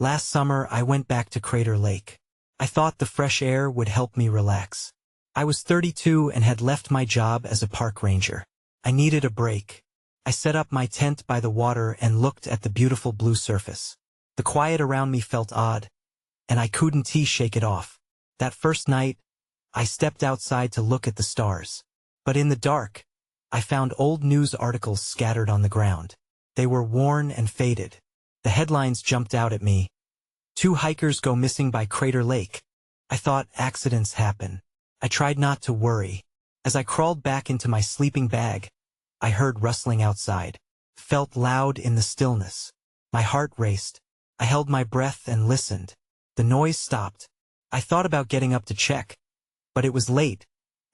Last summer, I went back to Crater Lake. I thought the fresh air would help me relax. I was 32 and had left my job as a park ranger. I needed a break. I set up my tent by the water and looked at the beautiful blue surface. The quiet around me felt odd, and I couldn't shake it off. That first night, I stepped outside to look at the stars. But in the dark, I found old news articles scattered on the ground. They were worn and faded. The headlines jumped out at me. 2 hikers go missing by Crater Lake. I thought accidents happen. I tried not to worry. As I crawled back into my sleeping bag, I heard rustling outside. Felt loud in the stillness. My heart raced. I held my breath and listened. The noise stopped. I thought about getting up to check, but it was late,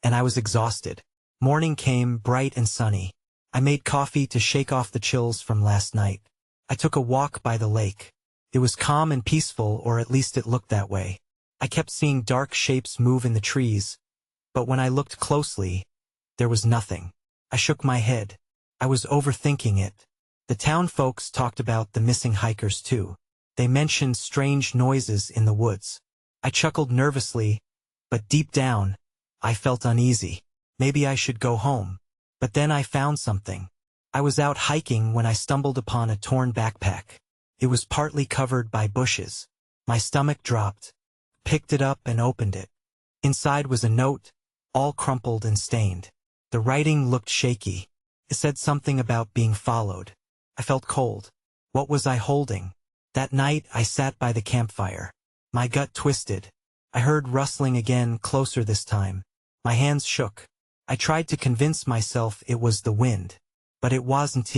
and I was exhausted. Morning came, bright and sunny. I made coffee to shake off the chills from last night. I took a walk by the lake. It was calm and peaceful, or at least it looked that way. I kept seeing dark shapes move in the trees, but when I looked closely, there was nothing. I shook my head. I was overthinking it. The town folks talked about the missing hikers too. They mentioned strange noises in the woods. I chuckled nervously, but deep down, I felt uneasy. Maybe I should go home. But then I found something. I was out hiking when I stumbled upon a torn backpack. It was partly covered by bushes. My stomach dropped. Picked it up and opened it. Inside was a note, all crumpled and stained. The writing looked shaky. It said something about being followed. I felt cold. What was I holding? That night I sat by the campfire. My gut twisted. I heard rustling again, closer this time. My hands shook. I tried to convince myself it was the wind. But it wasn't.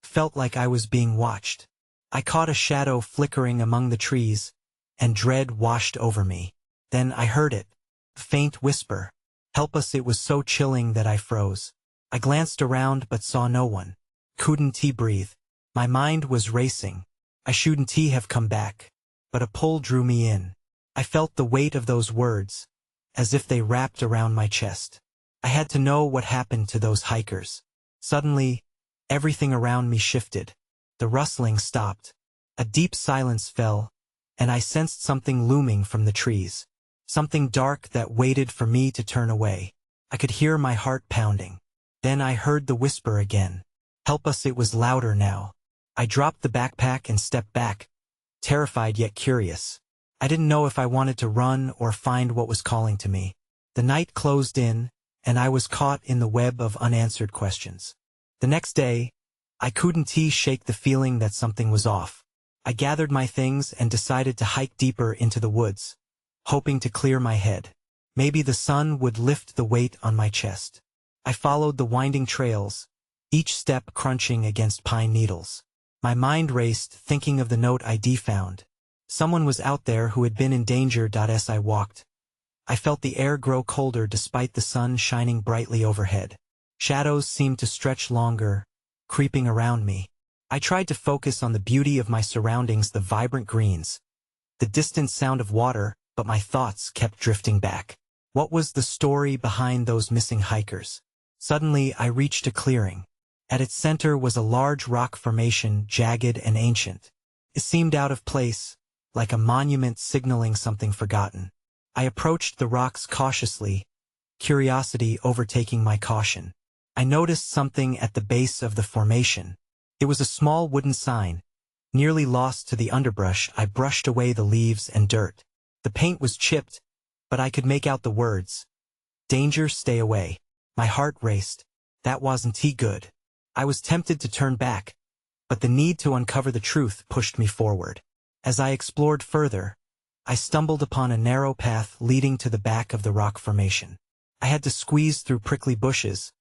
Felt like I was being watched. I caught a shadow flickering among the trees, and dread washed over me. Then I heard it. A faint whisper. Help us. It was so chilling that I froze. I glanced around but saw no one. Couldn't breathe. My mind was racing. I shouldn't have come back. But a pull drew me in. I felt the weight of those words, as if they wrapped around my chest. I had to know what happened to those hikers. Suddenly, everything around me shifted. The rustling stopped. A deep silence fell, and I sensed something looming from the trees. Something dark that waited for me to turn away. I could hear my heart pounding. Then I heard the whisper again. Help us. It was louder now. I dropped the backpack and stepped back, terrified yet curious. I didn't know if I wanted to run or find what was calling to me. The night closed in, and I was caught in the web of unanswered questions. The next day, I couldn't shake the feeling that something was off. I gathered my things and decided to hike deeper into the woods, hoping to clear my head. Maybe the sun would lift the weight on my chest. I followed the winding trails, each step crunching against pine needles. My mind raced, thinking of the note I'd found. Someone was out there who had been in danger. As I walked, I felt the air grow colder despite the sun shining brightly overhead. Shadows seemed to stretch longer, creeping around me. I tried to focus on the beauty of my surroundings, the vibrant greens, the distant sound of water, but my thoughts kept drifting back. What was the story behind those missing hikers? Suddenly, I reached a clearing. At its center was a large rock formation, jagged and ancient. It seemed out of place, like a monument signaling something forgotten. I approached the rocks cautiously, curiosity overtaking my caution. I noticed something at the base of the formation. It was a small wooden sign. Nearly lost to the underbrush, I brushed away the leaves and dirt. The paint was chipped, but I could make out the words. Danger, stay away. My heart raced. That wasn't good. I was tempted to turn back, but the need to uncover the truth pushed me forward. As I explored further, I stumbled upon a narrow path leading to the back of the rock formation. I had to squeeze through prickly bushes,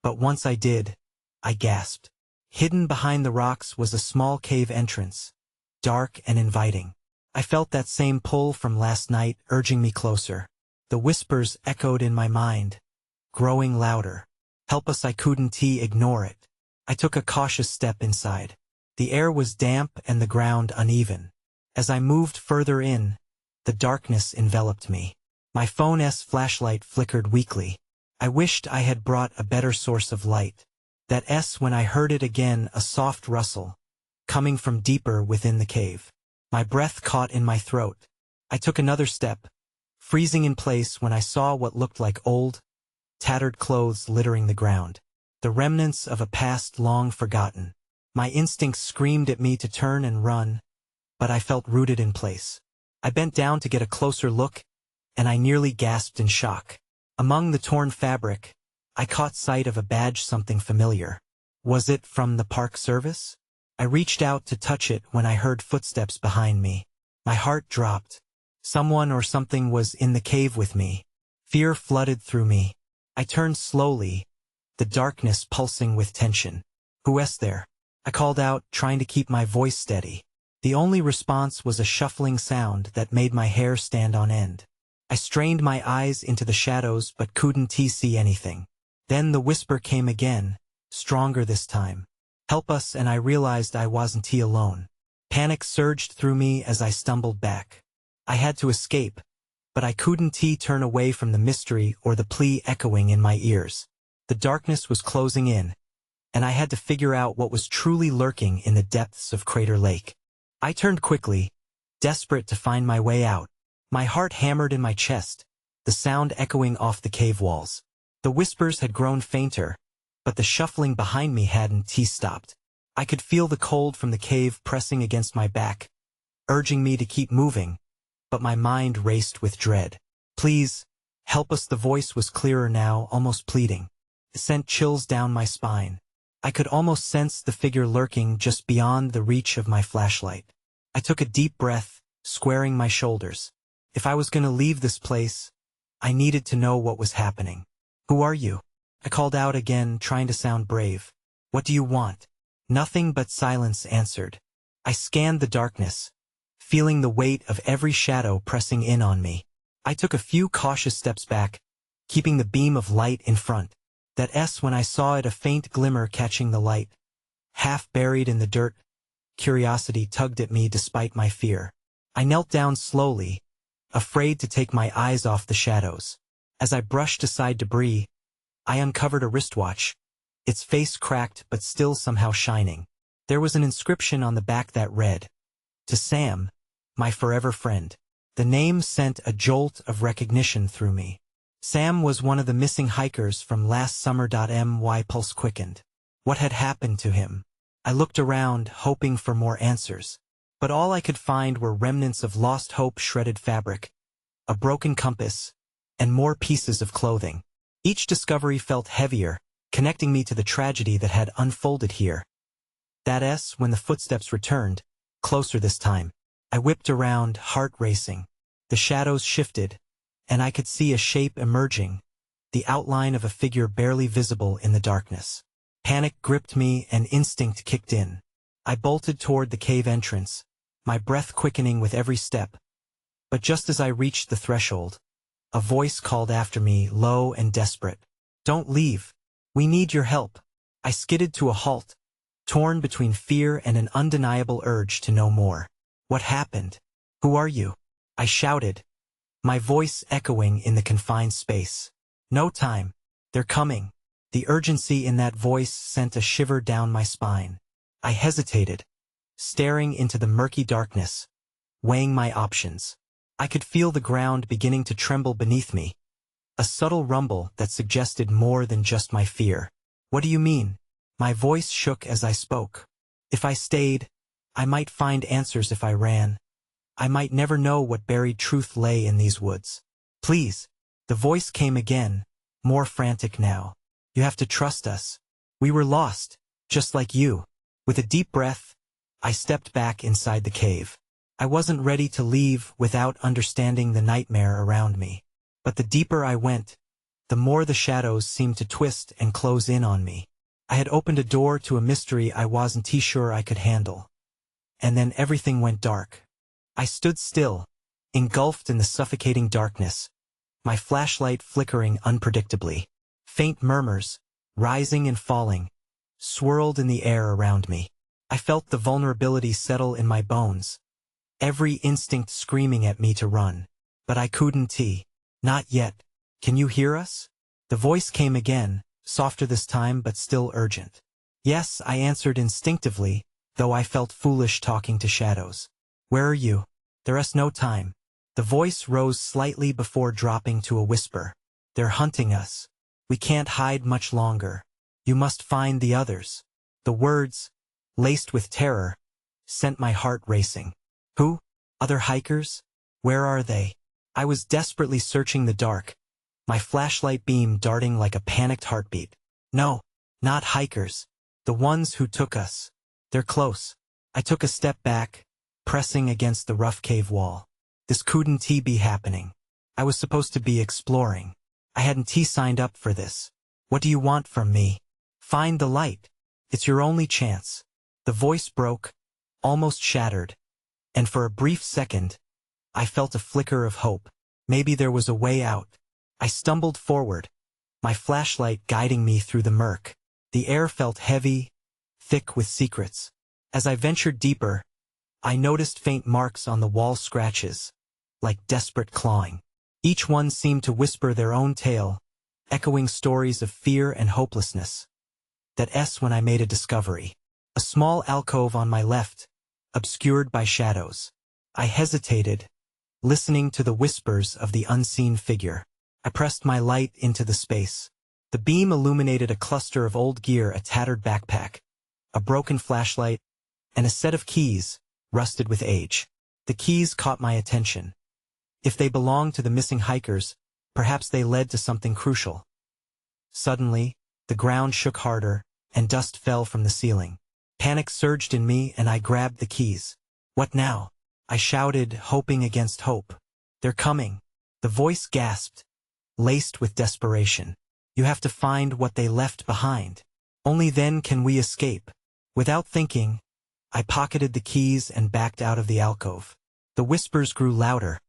but once I did, I gasped. Hidden behind the rocks was a small cave entrance, dark and inviting. I felt that same pull from last night urging me closer. The whispers echoed in my mind, growing louder. Help us. I couldn't ignore it. I took a cautious step inside. The air was damp and the ground uneven. As I moved further in, the darkness enveloped me. My phone's flashlight flickered weakly. I wished I had brought a better source of light. When I heard it again, a soft rustle, coming from deeper within the cave. My breath caught in my throat. I took another step, freezing in place when I saw what looked like old, tattered clothes littering the ground. The remnants of a past long forgotten. My instincts screamed at me to turn and run, but I felt rooted in place. I bent down to get a closer look, and I nearly gasped in shock. Among the torn fabric, I caught sight of a badge, something familiar. Was it from the park service? I reached out to touch it when I heard footsteps behind me. My heart dropped. Someone or something was in the cave with me. Fear flooded through me. I turned slowly, the darkness pulsing with tension. "Who's there?" I called out, trying to keep my voice steady. The only response was a shuffling sound that made my hair stand on end. I strained my eyes into the shadows but couldn't see anything. Then the whisper came again, stronger this time. "Help us," and I realized I wasn't alone. Panic surged through me as I stumbled back. I had to escape, but I couldn't turn away from the mystery or the plea echoing in my ears. The darkness was closing in, and I had to figure out what was truly lurking in the depths of Crater Lake. I turned quickly, desperate to find my way out. My heart hammered in my chest, the sound echoing off the cave walls. The whispers had grown fainter, but the shuffling behind me hadn't stopped. I could feel the cold from the cave pressing against my back, urging me to keep moving, but my mind raced with dread. "Please, help us." The voice was clearer now, almost pleading. It sent chills down my spine. I could almost sense the figure lurking just beyond the reach of my flashlight. I took a deep breath, squaring my shoulders. If I was going to leave this place, I needed to know what was happening. "Who are you?" I called out again, trying to sound brave. "What do you want?" Nothing but silence answered. I scanned the darkness, feeling the weight of every shadow pressing in on me. I took a few cautious steps back, keeping the beam of light in front. When I saw it, a faint glimmer catching the light. Half buried in the dirt, curiosity tugged at me despite my fear. I knelt down slowly, afraid to take my eyes off the shadows. As I brushed aside debris, I uncovered a wristwatch, its face cracked but still somehow shining. There was an inscription on the back that read, "To Sam, my forever friend." The name sent a jolt of recognition through me. Sam was one of the missing hikers from last summer. My pulse quickened. What had happened to him? I looked around, hoping for more answers. But all I could find were remnants of lost hope, shredded fabric, a broken compass, and more pieces of clothing. Each discovery felt heavier, connecting me to the tragedy that had unfolded here. When the footsteps returned, closer this time, I whipped around, heart racing. The shadows shifted, and I could see a shape emerging, the outline of a figure barely visible in the darkness. Panic gripped me and instinct kicked in. I bolted toward the cave entrance, my breath quickening with every step. But just as I reached the threshold, a voice called after me, low and desperate. "Don't leave. We need your help." I skidded to a halt, torn between fear and an undeniable urge to know more. "What happened? Who are you?" I shouted, my voice echoing in the confined space. "No time. They're coming." The urgency in that voice sent a shiver down my spine. I hesitated, staring into the murky darkness, weighing my options. I could feel the ground beginning to tremble beneath me, a subtle rumble that suggested more than just my fear. "What do you mean?" My voice shook as I spoke. If I stayed, I might find answers. If I ran, I might never know what buried truth lay in these woods. "Please." The voice came again, more frantic now. "You have to trust us. We were lost, just like you." With a deep breath, I stepped back inside the cave. I wasn't ready to leave without understanding the nightmare around me. But the deeper I went, the more the shadows seemed to twist and close in on me. I had opened a door to a mystery I wasn't sure I could handle. And then everything went dark. I stood still, engulfed in the suffocating darkness, my flashlight flickering unpredictably. Faint murmurs, rising and falling, swirled in the air around me. I felt the vulnerability settle in my bones, every instinct screaming at me to run. But I couldn't. "Not yet. Can you hear us?" The voice came again, softer this time but still urgent. "Yes," I answered instinctively, though I felt foolish talking to shadows. Where are you? There is no time. The voice rose slightly before dropping to a whisper. They're hunting us. We can't hide much longer. You must find the others. The words, laced with terror, sent my heart racing. Who? Other hikers? Where are they? I was desperately searching the dark, my flashlight beam darting like a panicked heartbeat. No, not hikers. The ones who took us. They're close. I took a step back, pressing against the rough cave wall. This couldn't be happening. I was supposed to be exploring. I hadn't signed up for this. What do you want from me? Find the light. It's your only chance. The voice broke, almost shattered, and for a brief second, I felt a flicker of hope. Maybe there was a way out. I stumbled forward, my flashlight guiding me through the murk. The air felt heavy, thick with secrets. As I ventured deeper, I noticed faint marks on the wall, scratches, like desperate clawing. Each one seemed to whisper their own tale, echoing stories of fear and hopelessness. That's when I made a discovery. A small alcove on my left, obscured by shadows. I hesitated, listening to the whispers of the unseen figure. I pressed my light into the space. The beam illuminated a cluster of old gear, a tattered backpack, a broken flashlight, and a set of keys, rusted with age. The keys caught my attention. If they belonged to the missing hikers, perhaps they led to something crucial. Suddenly, the ground shook harder, and dust fell from the ceiling. Panic surged in me, and I grabbed the keys. What now? I shouted, hoping against hope. They're coming. The voice gasped, laced with desperation. You have to find what they left behind. Only then can we escape. Without thinking, I pocketed the keys and backed out of the alcove. The whispers grew louder,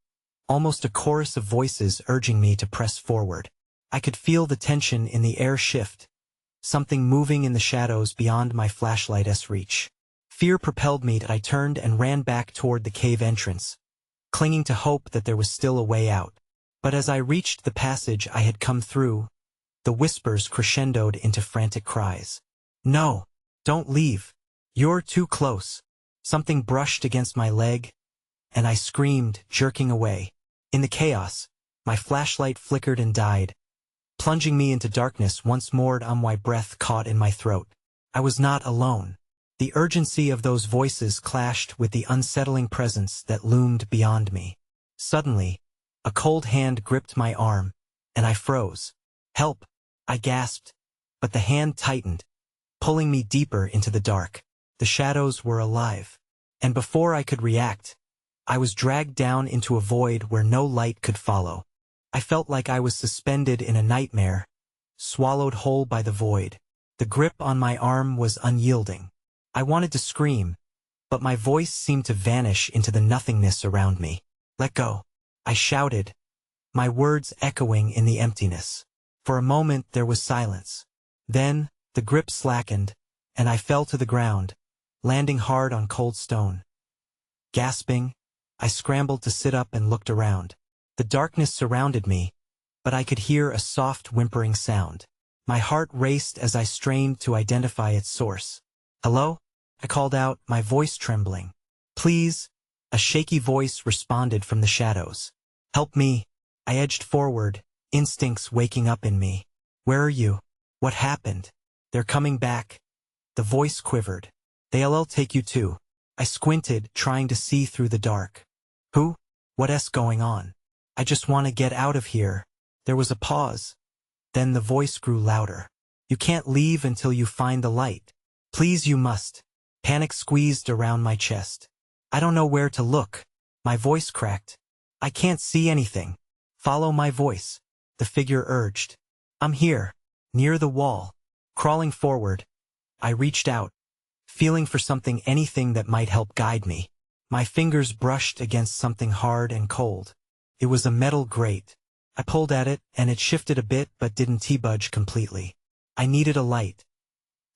almost a chorus of voices urging me to press forward. I could feel the tension in the air shift, something moving in the shadows beyond my flashlight's reach. Fear propelled me. I turned and ran back toward the cave entrance, clinging to hope that there was still a way out. But as I reached the passage I had come through, the whispers crescendoed into frantic cries. No, don't leave. You're too close. Something brushed against my leg, and I screamed, jerking away. In the chaos, my flashlight flickered and died, plunging me into darkness once more. My breath caught in my throat. I was not alone. The urgency of those voices clashed with the unsettling presence that loomed beyond me. Suddenly, a cold hand gripped my arm, and I froze. Help! I gasped, but the hand tightened, pulling me deeper into the dark. The shadows were alive, and before I could react, I was dragged down into a void where no light could follow. I felt like I was suspended in a nightmare, swallowed whole by the void. The grip on my arm was unyielding. I wanted to scream, but my voice seemed to vanish into the nothingness around me. Let go, I shouted, my words echoing in the emptiness. For a moment there was silence. Then, the grip slackened, and I fell to the ground, landing hard on cold stone. Gasping, I scrambled to sit up and looked around. The darkness surrounded me, but I could hear a soft whimpering sound. My heart raced as I strained to identify its source. Hello? I called out, my voice trembling. Please? A shaky voice responded from the shadows. Help me. I edged forward, instincts waking up in me. Where are you? What happened? They're coming back. The voice quivered. They'll take you too. I squinted, trying to see through the dark. Who? What's going on? I just want to get out of here. There was a pause. Then the voice grew louder. You can't leave until you find the light. Please, you must. Panic squeezed around my chest. I don't know where to look. My voice cracked. I can't see anything. Follow my voice, the figure urged. I'm here, near the wall. Crawling forward, I reached out, feeling for anything that might help guide me. My fingers brushed against something hard and cold. It was a metal grate. I pulled at it, and it shifted a bit but didn't budge completely. I needed a light.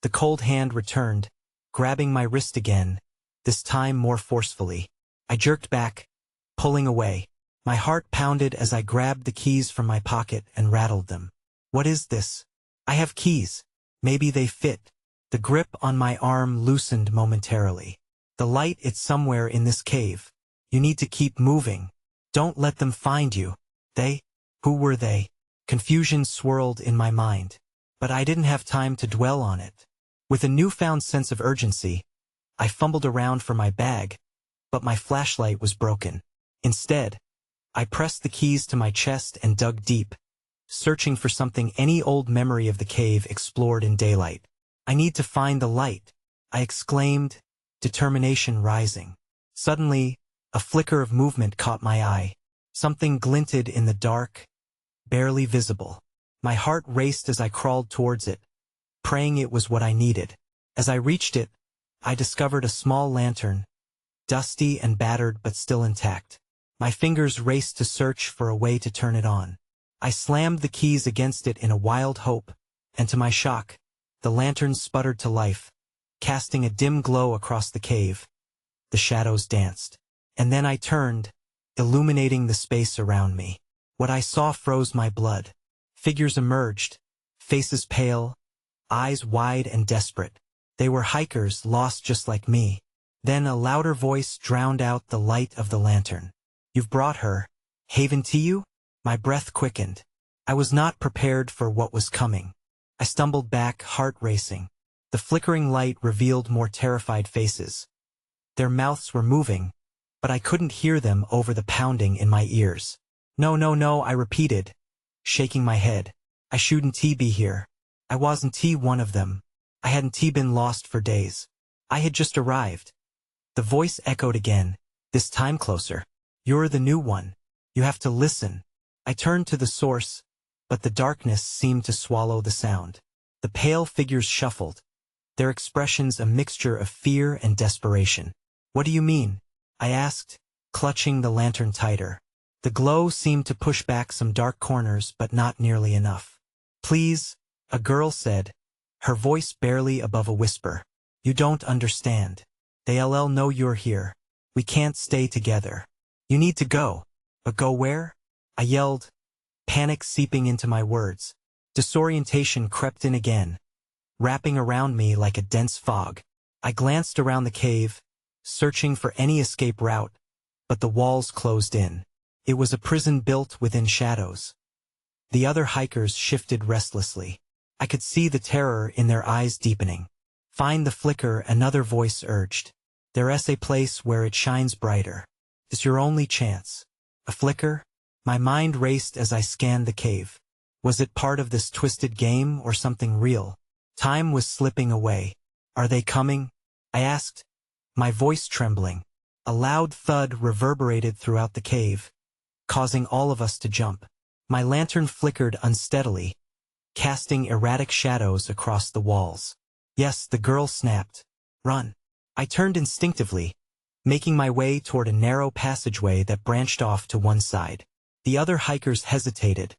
The cold hand returned, grabbing my wrist again, this time more forcefully. I jerked back, pulling away. My heart pounded as I grabbed the keys from my pocket and rattled them. What is this? I have keys. Maybe they fit. The grip on my arm loosened momentarily. The light, it's somewhere in this cave. You need to keep moving. Don't let them find you. They? Who were they? Confusion swirled in my mind. But I didn't have time to dwell on it. With a newfound sense of urgency, I fumbled around for my bag, but my flashlight was broken. Instead, I pressed the keys to my chest and dug deep, searching for something any old memory of the cave explored in daylight. I need to find the light, I exclaimed, determination rising. Suddenly, a flicker of movement caught my eye. Something glinted in the dark, barely visible. My heart raced as I crawled towards it, praying it was what I needed. As I reached it, I discovered a small lantern, dusty and battered but still intact. My fingers raced to search for a way to turn it on. I slammed the keys against it in a wild hope, and to my shock, the lantern sputtered to life, casting a dim glow across the cave. The shadows danced. And then I turned, illuminating the space around me. What I saw froze my blood. Figures emerged, faces pale, eyes wide and desperate. They were hikers lost just like me. Then a louder voice drowned out the light of the lantern. You've brought her, Haven, to you? My breath quickened. I was not prepared for what was coming. I stumbled back, heart racing. The flickering light revealed more terrified faces. Their mouths were moving, but I couldn't hear them over the pounding in my ears. No, no, no, I repeated, shaking my head. I shouldn't be here. I wasn't one of them. I hadn't been lost for days. I had just arrived. The voice echoed again, this time closer. You're the new one. You have to listen. I turned to the source, but the darkness seemed to swallow the sound. The pale figures shuffled, their expressions a mixture of fear and desperation. What do you mean? I asked, clutching the lantern tighter. The glow seemed to push back some dark corners, but not nearly enough. Please, a girl said, her voice barely above a whisper. You don't understand. They'll know you're here. We can't stay together. You need to go. But go where? I yelled, panic seeping into my words. Disorientation crept in again, wrapping around me like a dense fog. I glanced around the cave, searching for any escape route, but the walls closed in. It was a prison built within shadows. The other hikers shifted restlessly. I could see the terror in their eyes deepening. Find the flicker, another voice urged. There's a place where it shines brighter. It's your only chance. A flicker? My mind raced as I scanned the cave. Was it part of this twisted game or something real? Time was slipping away. Are they coming? I asked, my voice trembling. A loud thud reverberated throughout the cave, causing all of us to jump. My lantern flickered unsteadily, casting erratic shadows across the walls. Yes, the girl snapped. Run. I turned instinctively, making my way toward a narrow passageway that branched off to one side. The other hikers hesitated,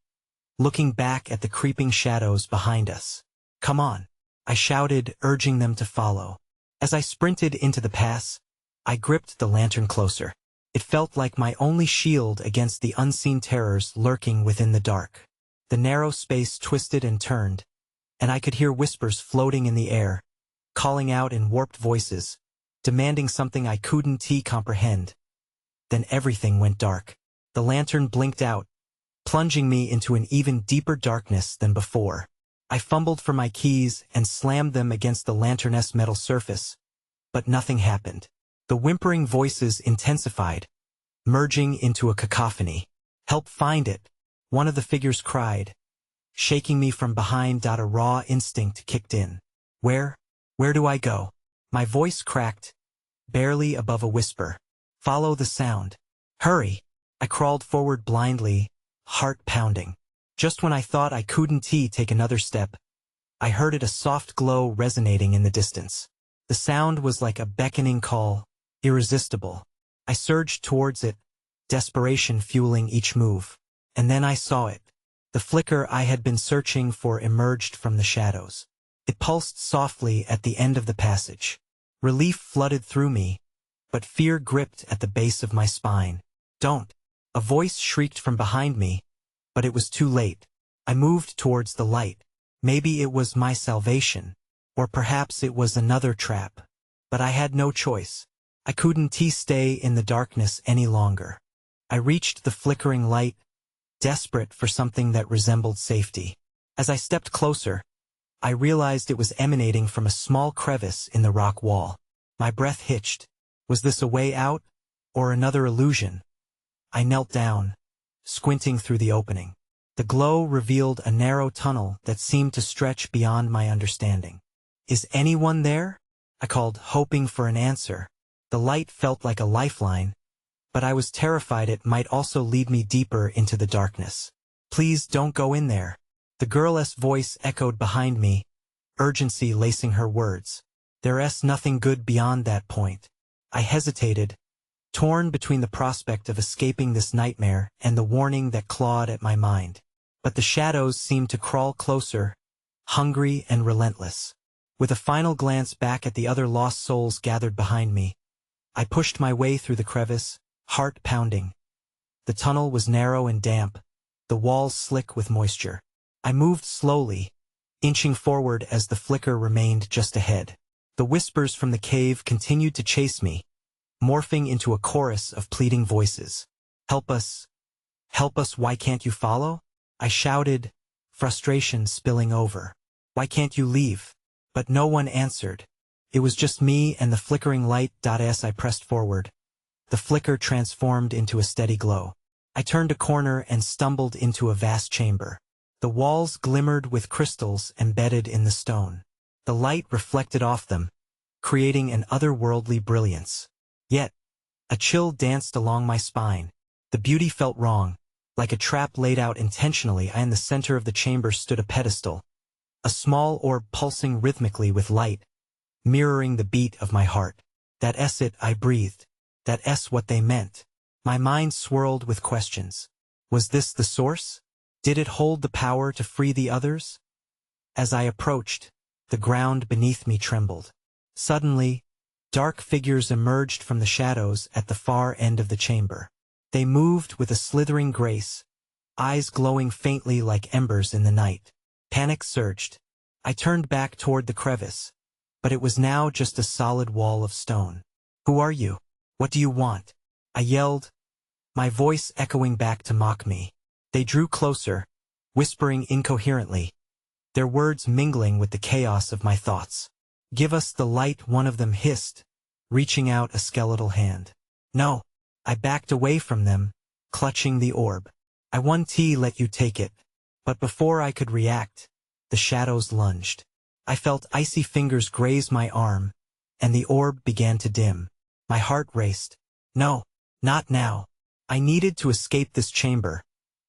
looking back at the creeping shadows behind us. Come on, I shouted, urging them to follow. As I sprinted into the pass, I gripped the lantern closer. It felt like my only shield against the unseen terrors lurking within the dark. The narrow space twisted and turned, and I could hear whispers floating in the air, calling out in warped voices, demanding something I couldn't comprehend. Then everything went dark. The lantern blinked out, plunging me into an even deeper darkness than before. I fumbled for my keys and slammed them against the lantern's metal surface, but nothing happened. The whimpering voices intensified, merging into a cacophony. Help find it, one of the figures cried, shaking me from behind. A raw instinct kicked in. Where do I go? My voice cracked, barely above a whisper. Follow the sound. Hurry. I crawled forward blindly, heart pounding. Just when I thought I couldn't take another step, I heard a soft glow resonating in the distance. The sound was like a beckoning call, irresistible. I surged towards it, desperation fueling each move. And then I saw it. The flicker I had been searching for emerged from the shadows. It pulsed softly at the end of the passage. Relief flooded through me, but fear gripped at the base of my spine. Don't! A voice shrieked from behind me, but it was too late. I moved towards the light. Maybe it was my salvation, or perhaps it was another trap. But I had no choice. I couldn't stay in the darkness any longer. I reached the flickering light, desperate for something that resembled safety. As I stepped closer, I realized it was emanating from a small crevice in the rock wall. My breath hitched. Was this a way out, or another illusion? I knelt down, squinting through the opening. The glow revealed a narrow tunnel that seemed to stretch beyond my understanding. "Is anyone there?" I called, hoping for an answer. The light felt like a lifeline, but I was terrified it might also lead me deeper into the darkness. "Please don't go in there." The girl's voice echoed behind me, urgency lacing her words. "There's nothing good beyond that point." I hesitated, torn between the prospect of escaping this nightmare and the warning that clawed at my mind. But the shadows seemed to crawl closer, hungry and relentless. With a final glance back at the other lost souls gathered behind me, I pushed my way through the crevice, heart pounding. The tunnel was narrow and damp, the walls slick with moisture. I moved slowly, inching forward as the flicker remained just ahead. The whispers from the cave continued to chase me, morphing into a chorus of pleading voices. "Help us! Help us, why can't you follow?" I shouted, frustration spilling over. "Why can't you leave?" But no one answered. It was just me and the flickering light. As I pressed forward, the flicker transformed into a steady glow. I turned a corner and stumbled into a vast chamber. The walls glimmered with crystals embedded in the stone. The light reflected off them, creating an otherworldly brilliance. Yet, a chill danced along my spine. The beauty felt wrong, like a trap laid out intentionally. In the center of the chamber stood a pedestal, a small orb pulsing rhythmically with light, mirroring the beat of my heart. "That's it," I breathed. "That's what they meant." My mind swirled with questions. Was this the source? Did it hold the power to free the others? As I approached, the ground beneath me trembled. Suddenly, dark figures emerged from the shadows at the far end of the chamber. They moved with a slithering grace, eyes glowing faintly like embers in the night. Panic surged. I turned back toward the crevice, but it was now just a solid wall of stone. "Who are you? What do you want?" I yelled, my voice echoing back to mock me. They drew closer, whispering incoherently, their words mingling with the chaos of my thoughts. "Give us the light," one of them hissed, reaching out a skeletal hand. "No." I backed away from them, clutching the orb. "I won't let you take it." But before I could react, the shadows lunged. I felt icy fingers graze my arm, and the orb began to dim. My heart raced. No, not now. I needed to escape this chamber,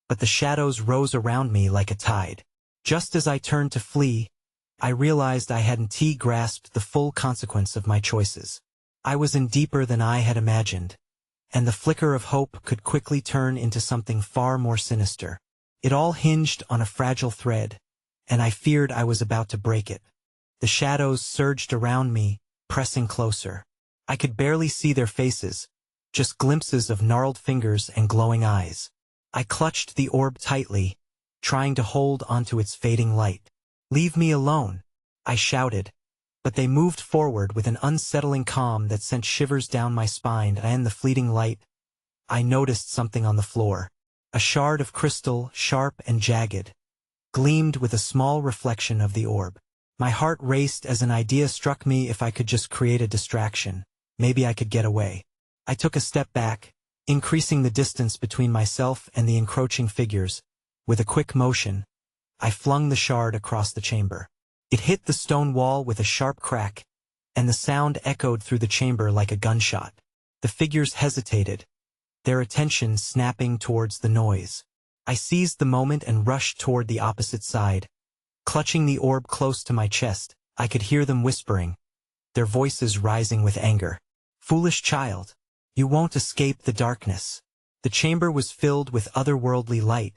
but the shadows rose around me like a tide. Just as I turned to flee, I realized I hadn't grasped the full consequence of my choices. I was in deeper than I had imagined, and the flicker of hope could quickly turn into something far more sinister. It all hinged on a fragile thread, and I feared I was about to break it. The shadows surged around me, pressing closer. I could barely see their faces, just glimpses of gnarled fingers and glowing eyes. I clutched the orb tightly, trying to hold onto its fading light. "Leave me alone," I shouted, but they moved forward with an unsettling calm that sent shivers down my spine. And in the fleeting light, I noticed something on the floor. A shard of crystal, sharp and jagged, gleamed with a small reflection of the orb. My heart raced as an idea struck me. If I could just create a distraction, maybe I could get away. I took a step back, increasing the distance between myself and the encroaching figures. With a quick motion, I flung the shard across the chamber. It hit the stone wall with a sharp crack, and the sound echoed through the chamber like a gunshot. The figures hesitated, their attention snapping towards the noise. I seized the moment and rushed toward the opposite side. Clutching the orb close to my chest, I could hear them whispering, their voices rising with anger. "Foolish child, you won't escape the darkness." The chamber was filled with otherworldly light,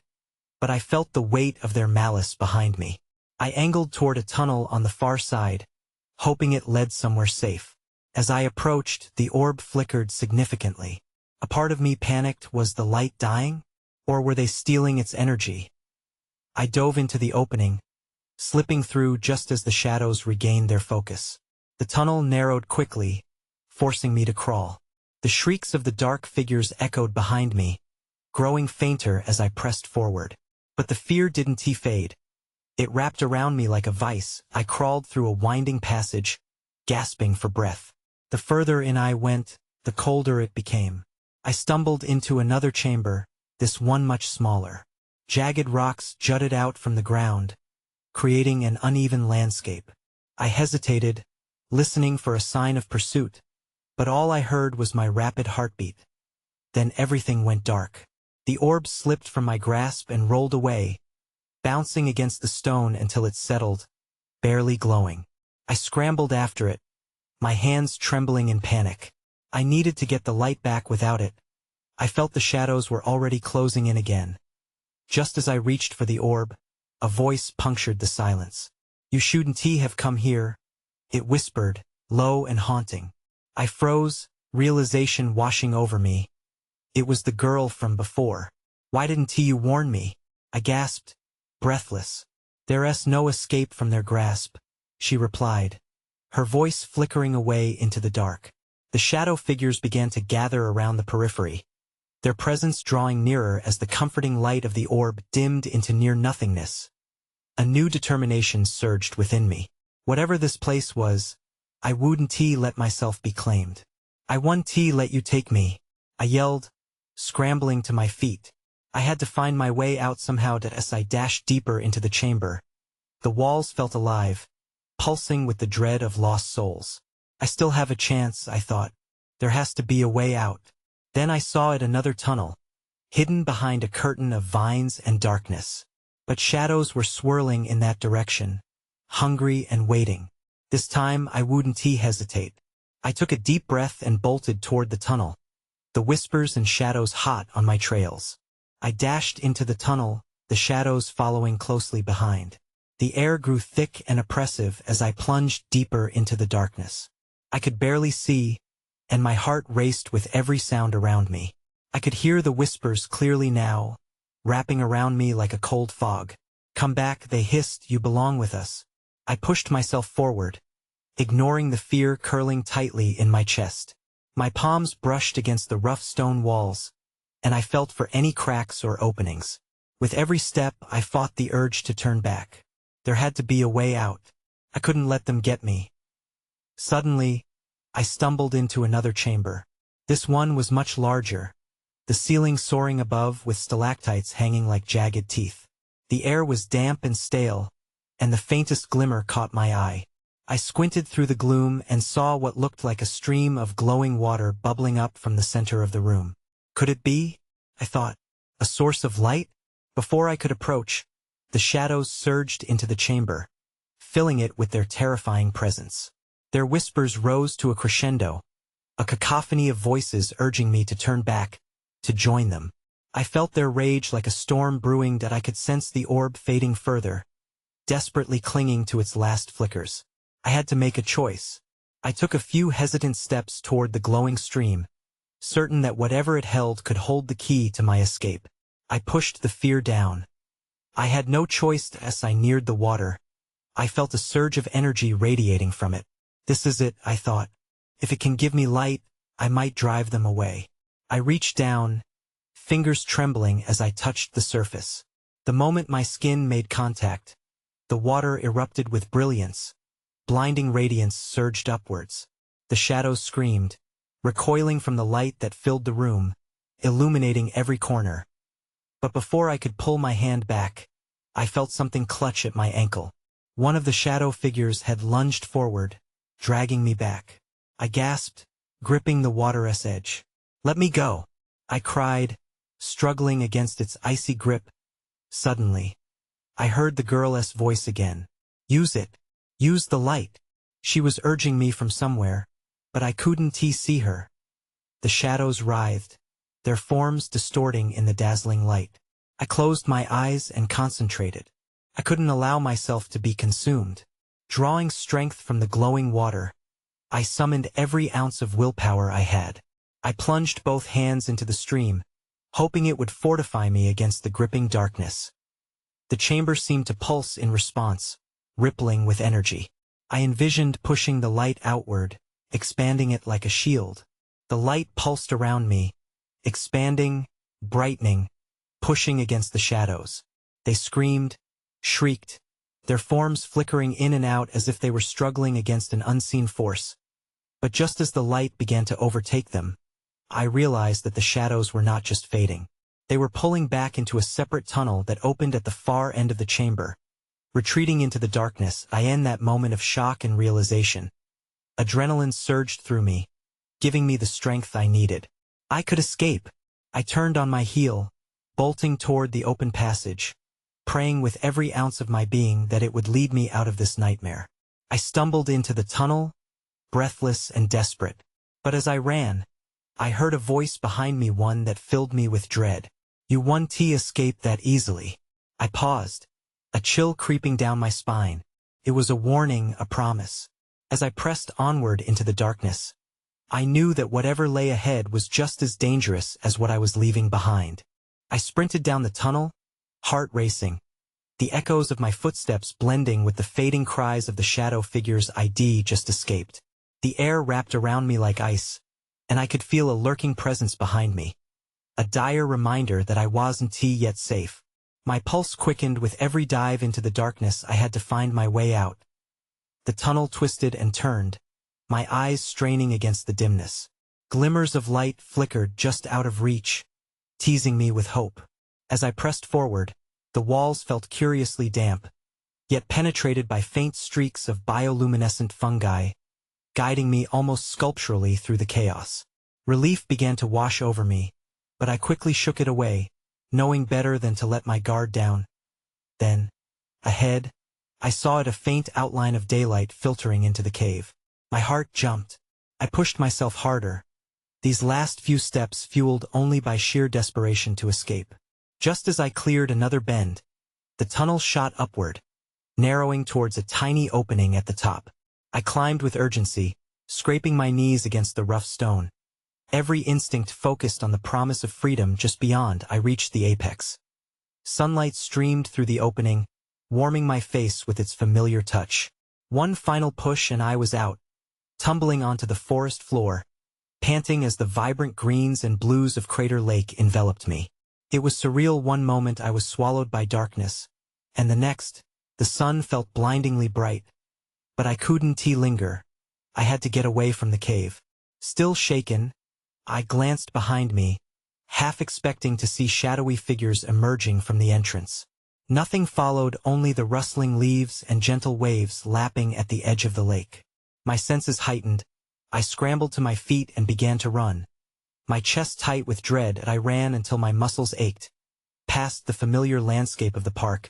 but I felt the weight of their malice behind me. I angled toward a tunnel on the far side, hoping it led somewhere safe. As I approached, the orb flickered significantly. A part of me panicked. Was the light dying? Or were they stealing its energy? I dove into the opening, slipping through just as the shadows regained their focus. The tunnel narrowed quickly, forcing me to crawl. The shrieks of the dark figures echoed behind me, growing fainter as I pressed forward. But the fear didn't fade. It wrapped around me like a vice. I crawled through a winding passage, gasping for breath. The further in I went, the colder it became. I stumbled into another chamber, this one much smaller. Jagged rocks jutted out from the ground, creating an uneven landscape. I hesitated, listening for a sign of pursuit, but all I heard was my rapid heartbeat. Then everything went dark. The orb slipped from my grasp and rolled away, bouncing against the stone until it settled, barely glowing. I scrambled after it, my hands trembling in panic. I needed to get the light back without it. I felt the shadows were already closing in again. Just as I reached for the orb, a voice punctured the silence. "You shouldn't have come here," it whispered, low and haunting. I froze, realization washing over me. It was the girl from before. "Why didn't you warn me?" I gasped, breathless. "There's no escape from their grasp," she replied, her voice flickering away into the dark. The shadow figures began to gather around the periphery, their presence drawing nearer as the comforting light of the orb dimmed into near-nothingness. A new determination surged within me. Whatever this place was, I wouldn't let myself be claimed. "I won't let you take me," I yelled, scrambling to my feet. I had to find my way out somehow as I dashed deeper into the chamber. The walls felt alive, pulsing with the dread of lost souls. I still have a chance, I thought. There has to be a way out. Then I saw it, another tunnel, hidden behind a curtain of vines and darkness. But shadows were swirling in that direction, hungry and waiting. This time I wouldn't hesitate. I took a deep breath and bolted toward the tunnel, the whispers and shadows hot on my trails. I dashed into the tunnel, the shadows following closely behind. The air grew thick and oppressive as I plunged deeper into the darkness. I could barely see, and my heart raced with every sound around me. I could hear the whispers clearly now, wrapping around me like a cold fog. "Come back," they hissed, "you belong with us." I pushed myself forward, ignoring the fear curling tightly in my chest. My palms brushed against the rough stone walls, and I felt for any cracks or openings. With every step, I fought the urge to turn back. There had to be a way out. I couldn't let them get me. Suddenly, I stumbled into another chamber. This one was much larger, the ceiling soaring above with stalactites hanging like jagged teeth. The air was damp and stale, and the faintest glimmer caught my eye. I squinted through the gloom and saw what looked like a stream of glowing water bubbling up from the center of the room. Could it be, I thought, a source of light? Before I could approach, the shadows surged into the chamber, filling it with their terrifying presence. Their whispers rose to a crescendo, a cacophony of voices urging me to turn back, to join them. I felt their rage like a storm brewing, that I could sense the orb fading further, desperately clinging to its last flickers. I had to make a choice. I took a few hesitant steps toward the glowing stream, certain that whatever it held could hold the key to my escape. I pushed the fear down. I had no choice as I neared the water. I felt a surge of energy radiating from it. This is it, I thought. If it can give me light, I might drive them away. I reached down, fingers trembling as I touched the surface. The moment my skin made contact, the water erupted with brilliance. Blinding radiance surged upwards. The shadows screamed, recoiling from the light that filled the room, illuminating every corner. But before I could pull my hand back, I felt something clutch at my ankle. One of the shadow figures had lunged forward, dragging me back. I gasped, gripping the water's edge. "Let me go," I cried, struggling against its icy grip. Suddenly, I heard the girl's voice again. "Use it. Use the light." She was urging me from somewhere, but I couldn't see her. The shadows writhed, their forms distorting in the dazzling light. I closed my eyes and concentrated. I couldn't allow myself to be consumed. Drawing strength from the glowing water, I summoned every ounce of willpower I had. I plunged both hands into the stream, hoping it would fortify me against the gripping darkness. The chamber seemed to pulse in response, rippling with energy. I envisioned pushing the light outward, expanding it like a shield. The light pulsed around me, expanding, brightening, pushing against the shadows. They screamed, shrieked, their forms flickering in and out as if they were struggling against an unseen force. But just as the light began to overtake them, I realized that the shadows were not just fading. They were pulling back into a separate tunnel that opened at the far end of the chamber. Retreating into the darkness, I in that moment of shock and realization. Adrenaline surged through me, giving me the strength I needed. I could escape. I turned on my heel, bolting toward the open passage, praying with every ounce of my being that it would lead me out of this nightmare. I stumbled into the tunnel, breathless and desperate. But as I ran, I heard a voice behind me, one that filled me with dread. "You won't escape that easily." I paused, a chill creeping down my spine. It was a warning, a promise. As I pressed onward into the darkness, I knew that whatever lay ahead was just as dangerous as what I was leaving behind. I sprinted down the tunnel, heart racing, the echoes of my footsteps blending with the fading cries of the shadow figures I'd just escaped. The air wrapped around me like ice, and I could feel a lurking presence behind me, a dire reminder that I wasn't yet safe. My pulse quickened with every dive into the darkness. I had to find my way out. The tunnel twisted and turned, my eyes straining against the dimness. Glimmers of light flickered just out of reach, teasing me with hope. As I pressed forward, the walls felt curiously damp, yet penetrated by faint streaks of bioluminescent fungi, guiding me almost sculpturally through the chaos. Relief began to wash over me, but I quickly shook it away, knowing better than to let my guard down. Then, ahead, I saw a faint outline of daylight filtering into the cave. My heart jumped. I pushed myself harder, these last few steps fueled only by sheer desperation to escape. Just as I cleared another bend, the tunnel shot upward, narrowing towards a tiny opening at the top. I climbed with urgency, scraping my knees against the rough stone. Every instinct focused on the promise of freedom. Just beyond, I reached the apex. Sunlight streamed through the opening, warming my face with its familiar touch. One final push and I was out, tumbling onto the forest floor, panting as the vibrant greens and blues of Crater Lake enveloped me. It was surreal. One moment I was swallowed by darkness, and the next, the sun felt blindingly bright. But I couldn't linger. I had to get away from the cave. Still shaken, I glanced behind me, half expecting to see shadowy figures emerging from the entrance. Nothing followed, only the rustling leaves and gentle waves lapping at the edge of the lake. My senses heightened. I scrambled to my feet and began to run. My chest tight with dread, and I ran until my muscles ached, past the familiar landscape of the park,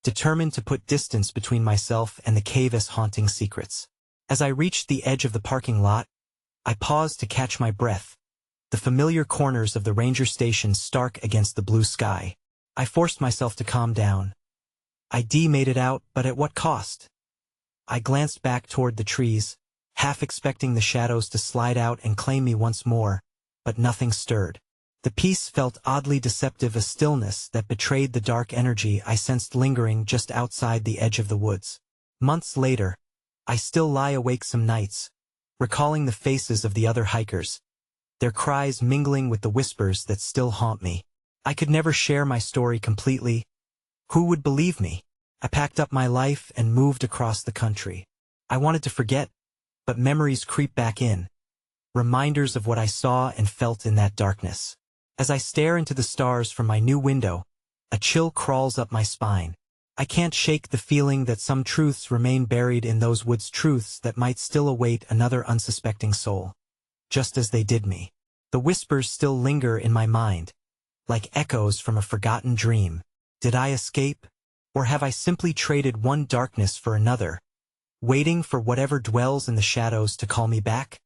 determined to put distance between myself and the cave's haunting secrets. As I reached the edge of the parking lot, I paused to catch my breath, the familiar corners of the ranger station stark against the blue sky. I forced myself to calm down. I'd made it out, but at what cost? I glanced back toward the trees, half expecting the shadows to slide out and claim me once more, but nothing stirred. The peace felt oddly deceptive, a stillness that betrayed the dark energy I sensed lingering just outside the edge of the woods. Months later, I still lie awake some nights, recalling the faces of the other hikers, their cries mingling with the whispers that still haunt me. I could never share my story completely. Who would believe me? I packed up my life and moved across the country. I wanted to forget, but memories creep back in, reminders of what I saw and felt in that darkness. As I stare into the stars from my new window, a chill crawls up my spine. I can't shake the feeling that some truths remain buried in those woods, truths that might still await another unsuspecting soul, just as they did me. The whispers still linger in my mind, like echoes from a forgotten dream. Did I escape? Or have I simply traded one darkness for another, waiting for whatever dwells in the shadows to call me back?